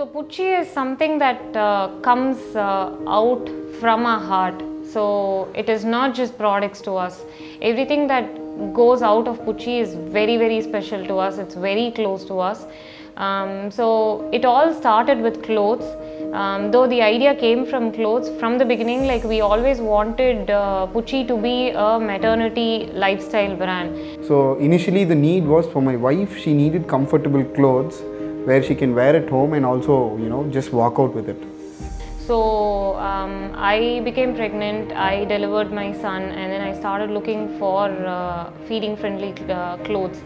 So Pucci is something that comes out from our heart. So it is not just products to us. Everything that goes out of Pucci is very, very special to us. It's very close to us. So it all started with clothes. Though the idea came from clothes, from the beginning, like we always wanted Pucci to be a maternity lifestyle brand. So initially the need was for my wife. She needed comfortable clothes where she can wear at home and also, just walk out with it. So I became pregnant, I delivered my son, and then I started looking for feeding friendly clothes.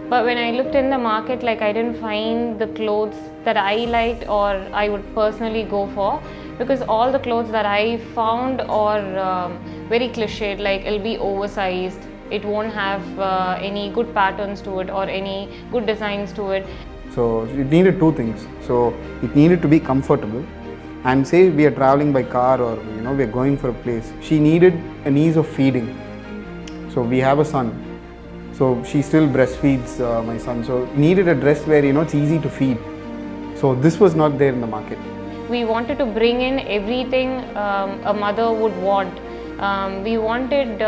But when I looked in the market, like I didn't find the clothes that I liked or I would personally go for, because all the clothes that I found are very cliched, like it'll be oversized, it won't have any good patterns to it or any good designs to it. So it needed two things. So it needed to be comfortable, and say we are traveling by car or we are going for a place. She needed an ease of feeding. So we have a son. So she still breastfeeds my son. So needed a dress where it's easy to feed. So this was not there in the market. We wanted to bring in everything a mother would want. We wanted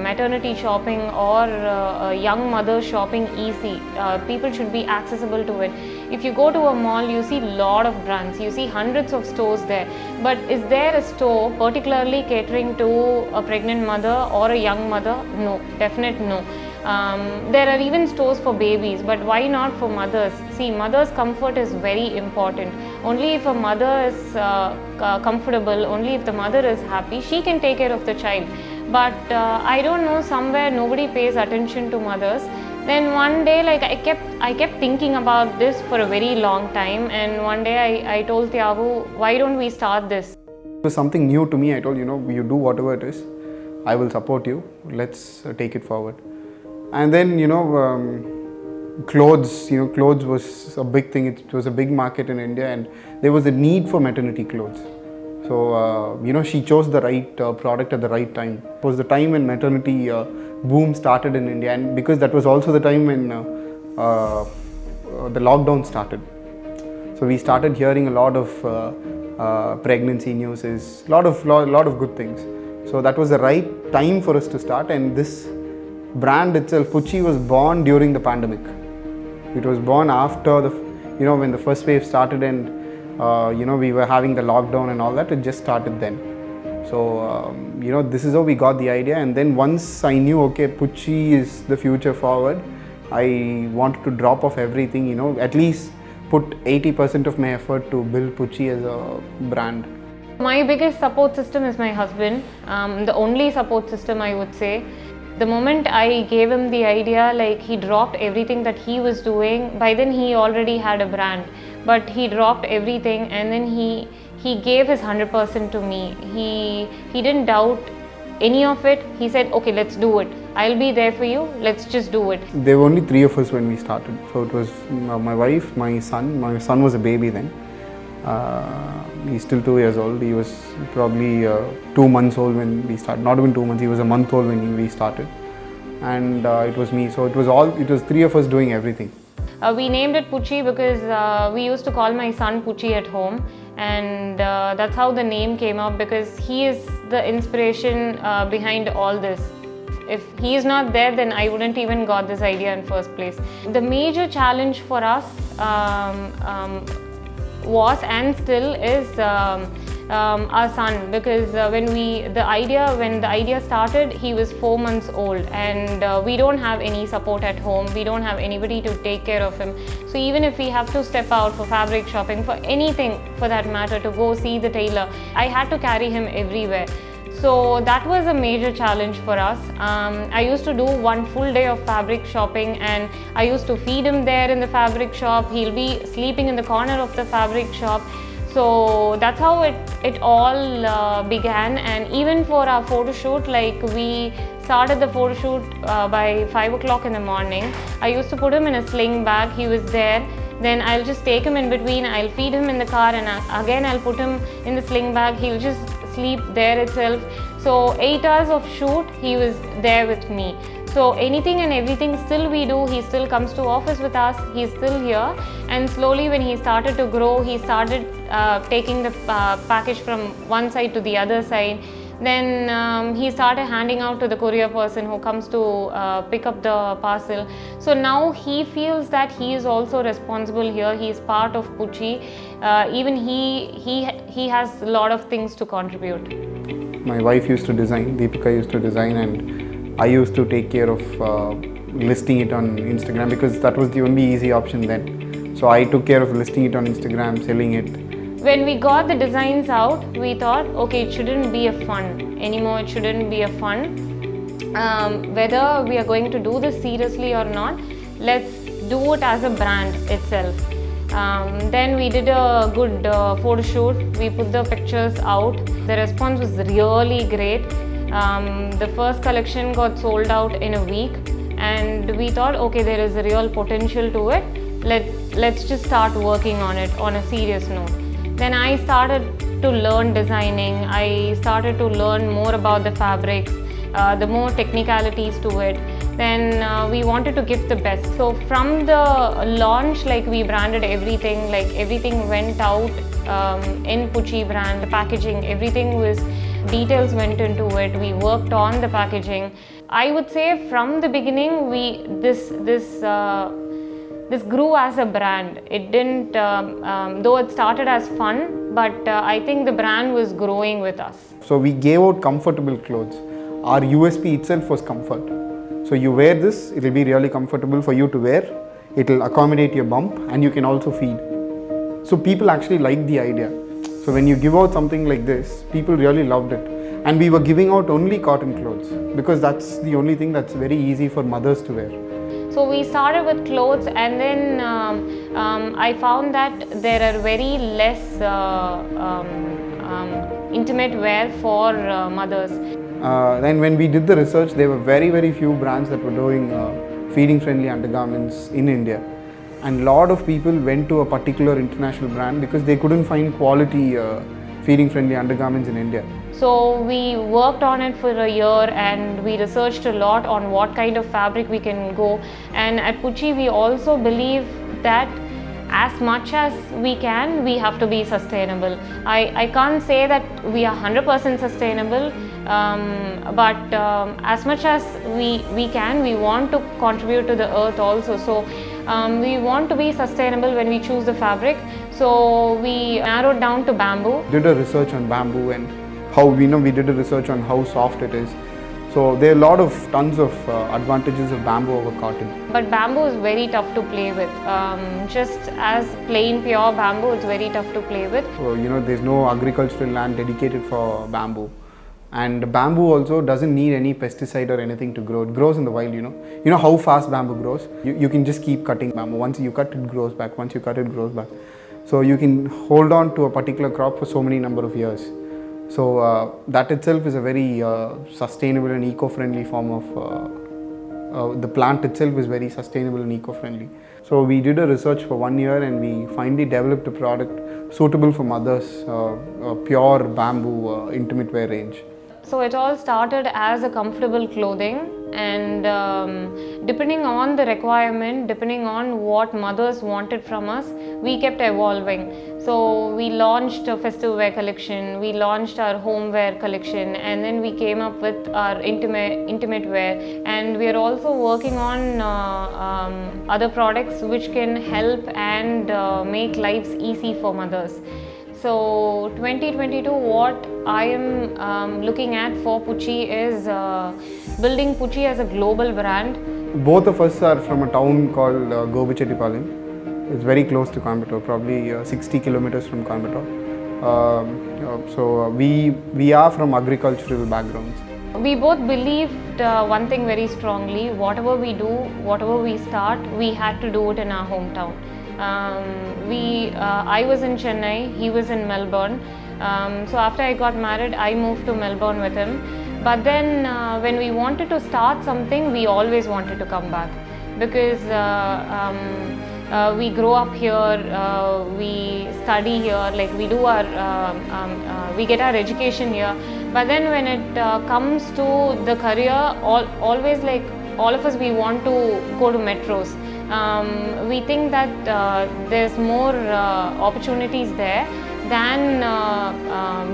maternity shopping or a young mother shopping easy. People should be accessible to it. If you go to a mall, you see a lot of brands, you see hundreds of stores there. But is there a store particularly catering to a pregnant mother or a young mother? No, definite no. There are even stores for babies, but why not for mothers? See, mother's comfort is very important. Only if a mother is comfortable, only if the mother is happy, she can take care of the child. But I don't know, somewhere nobody pays attention to mothers. Then one day, like I kept thinking about this for a very long time, and one day I told Tiago, why don't we start this? It was something new to me. I told, you do whatever it is, I will support you. Let's take it forward. And then, clothes, clothes was a big thing. It was a big market in India, and there was a need for maternity clothes. So, she chose the right product at the right time. It was the time when maternity boom started in India, and because that was also the time when the lockdown started. So we started hearing a lot of pregnancy news, lot of good things. So that was the right time for us to start, and this brand itself, Pucci, was born during the pandemic. It was born after when the first wave started, and we were having the lockdown and all that. It just started then. So this is how we got the idea. And then once I knew, okay, Pucci is the future forward, I wanted to drop off everything, at least put 80% of my effort to build Pucci as a brand. My biggest support system is my husband, the only support system I would say. The moment I gave him the idea, like he dropped everything that he was doing. By then he already had a brand, but he dropped everything and then he gave his 100% to me. He didn't doubt any of it. He said, okay, let's do it. I'll be there for you. Let's just do it. There were only 3 of us when we started. So it was my wife, my son. My son was a baby then. He's still 2 years old. He was probably 2 months old when we started. Not even 2 months. He was a month old when we started, and it was me. So it was 3 of us doing everything. We named it Pucci because we used to call my son Pucci at home, and that's how the name came up, because he is the inspiration behind all this. If he is not there, then I wouldn't even got this idea in first place. The major challenge for us was and still is our son, because when the idea started, he was 4 months old, and we don't have any support at home. We don't have anybody to take care of him. So even if we have to step out for fabric shopping, for anything for that matter, to go see the tailor, I had to carry him everywhere. So that was a major challenge for us. I used to do 1 full day of fabric shopping, and I used to feed him there in the fabric shop. He'll be sleeping in the corner of the fabric shop. So that's how it all began. And even for our photo shoot, like we started the photo shoot by 5 o'clock in the morning. I used to put him in a sling bag. He was there. Then I'll just take him in between. I'll feed him in the car, and again I'll put him in the sling bag. He'll just sleep there itself. So 8 hours of shoot, he was there with me. So anything and everything still we do, he still comes to office with us, he's still here. And slowly when he started to grow, he started taking the package from one side to the other side. Then he started handing out to the courier person who comes to pick up the parcel. So now he feels that he is also responsible here. He is part of Pucci. Even he has a lot of things to contribute. My wife used to design, Deepika used to design, and I used to take care of listing it on Instagram because that was the only easy option then. So I took care of listing it on Instagram, selling it. When we got the designs out, we thought, okay, it shouldn't be a fun anymore. It shouldn't be a fun. Whether we are going to do this seriously or not, let's do it as a brand itself. Then we did a good photo shoot. We put the pictures out. The response was really great. The first collection got sold out in a week, and we thought, okay, there is a real potential to it. Let's just start working on it on a serious note. Then I started to learn designing. I started to learn more about the fabrics, the more technicalities to it. Then we wanted to give the best. So from the launch, like we branded everything, like everything went out in Pucci brand, the packaging, everything was, details went into it. We worked on the packaging. I would say from the beginning, this grew as a brand. It didn't, though it started as fun, but I think the brand was growing with us. So we gave out comfortable clothes. Our USP itself was comfort. So you wear this, it will be really comfortable for you to wear. It will accommodate your bump, and you can also feed. So people actually liked the idea. So when you give out something like this, people really loved it. And we were giving out only cotton clothes because that's the only thing that's very easy for mothers to wear. So we started with clothes, and then I found that there are very less intimate wear for mothers. Then when we did the research, there were very few brands that were doing feeding friendly undergarments in India. And a lot of people went to a particular international brand because they couldn't find quality feeding friendly undergarments in India. So we worked on it for a year, and we researched a lot on what kind of fabric we can go. And at Pucci, we also believe that as much as we can, we have to be sustainable. I can't say that we are 100% sustainable, but as much as we can, we want to contribute to the earth also. So we want to be sustainable when we choose the fabric. So we narrowed down to bamboo. Did a research on bamboo and how we did a research on how soft it is. So there are a lot of tons of advantages of bamboo over cotton. But bamboo is very tough to play with. Just as plain pure bamboo, it's very tough to play with. So, there's no agricultural land dedicated for bamboo. And bamboo also doesn't need any pesticide or anything to grow. It grows in the wild, You know how fast bamboo grows? You can just keep cutting bamboo. Once you cut, it grows back. Once you cut, it grows back. So you can hold on to a particular crop for so many number of years. So that itself is a very sustainable and eco-friendly form of, the plant itself is very sustainable and eco-friendly. So we did a research for 1 year, and we finally developed a product suitable for mothers, a pure bamboo intimate wear range. So it all started as a comfortable clothing, and depending on the requirement, depending on what mothers wanted from us, we kept evolving. So we launched a festive wear collection, we launched our home wear collection, and then we came up with our intimate wear. And we are also working on other products which can help and make lives easy for mothers. So 2022, what I am looking at for Pucci is building Pucci as a global brand. Both of us are from a town called Gobichettipalayam. It's very close to Coimbatore, probably 60 kilometers from Coimbatore. So we are from agricultural backgrounds. We both believed one thing very strongly: whatever we do, whatever we start, we had to do it in our hometown. I was in Chennai, he was in Melbourne. So after I got married, I moved to Melbourne with him. But then when we wanted to start something, we always wanted to come back because we grow up here, we study here, like we do our, we get our education here. But then when it comes to the career, always like all of us, we want to go to metros. We think that there's more opportunities there than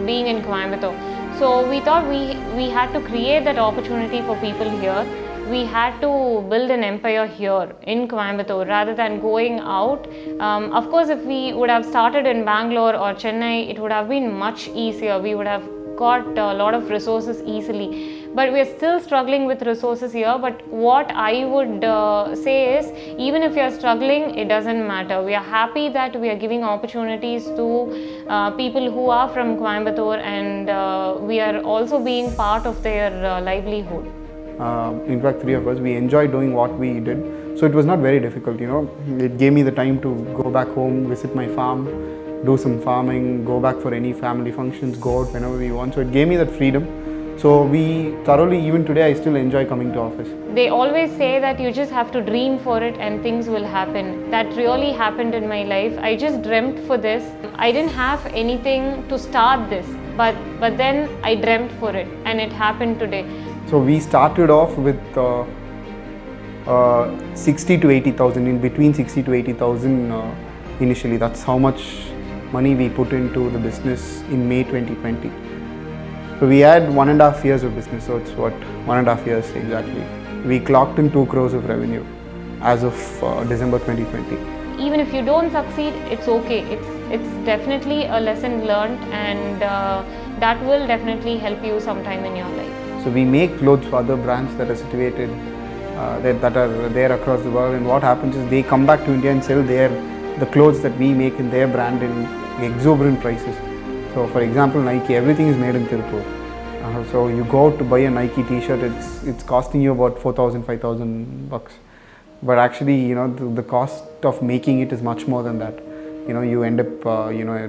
being in Coimbatore. So we thought we had to create that opportunity for people here. We had to build an empire here in Coimbatore rather than going out. Of course, if we would have started in Bangalore or Chennai, it would have been much easier. We would have got a lot of resources easily. But we are still struggling with resources here. But what I would say is, even if you are struggling, it doesn't matter. We are happy that we are giving opportunities to people who are from Coimbatore, and we are also being part of their livelihood. In fact, three of us, we enjoyed doing what we did. So it was not very difficult, you know. It gave me the time to go back home, visit my farm, do some farming, go back for any family functions, go out whenever we want. So it gave me that freedom. So we thoroughly, even today, I still enjoy coming to office. They always say that you just have to dream for it and things will happen. That really happened in my life. I just dreamt for this. I didn't have anything to start this, but then I dreamt for it and it happened today. So we started off with 60 to 80,000, in between 60 to 80,000 initially. That's how much money we put into the business in May 2020. So we had 1.5 years of business, so it's what, 1.5 years exactly. We clocked in 2 crores of revenue as of December 2020. Even if you don't succeed, it's okay. It's definitely a lesson learned, and that will definitely help you sometime in your life. So we make clothes for other brands that are situated, that are there across the world, and what happens is they come back to India and sell the clothes that we make in their brand in exorbitant prices. So for example, Nike, everything is made in Tirupur. So you go out to buy a Nike t-shirt, it's costing you about 4,000, 5,000 bucks. But actually, you know, the cost of making it is much more than that. You know, you end up,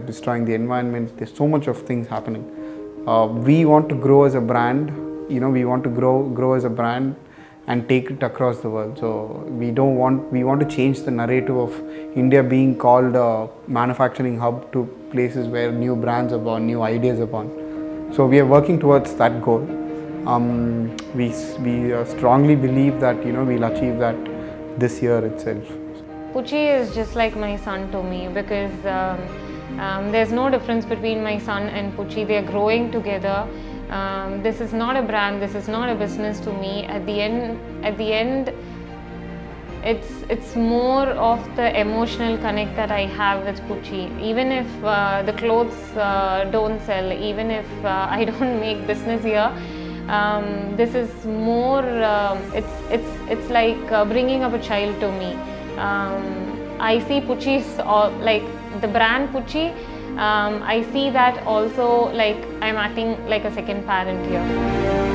destroying the environment. There's so much of things happening. We want to grow as a brand. You know, we want to grow as a brand and take it across the world. So we want to change the narrative of India being called a manufacturing hub to places where new brands are born, new ideas are born. So we are working towards that goal. We strongly believe that, you know, we'll achieve that this year itself. Pucci is just like my son to me, because there's no difference between my son and Pucci. They are growing together. This is not a brand, this is not a business to me. At the end, it's more of the emotional connect that I have with Pucci. Even if the clothes don't sell, even if I don't make business here, this is more. It's like bringing up a child to me. I see Pucci's like the brand Pucci. I see that also, like I'm acting like a second parent here.